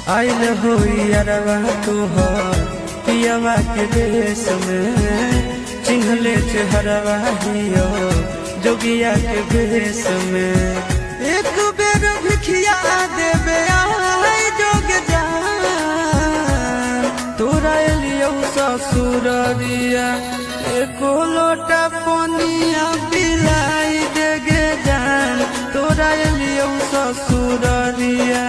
आइल हो यारवा तोहर पियवा के देश में, चिन्हले चेहरवा हियो जोगिया के भेष में। एक बेर भिखिया देवे आय जोग जान, तोरा एलियो ससुररिया एको लोटा पनिया पिलाई देगे जान, तोरा एलियो ससुररिया।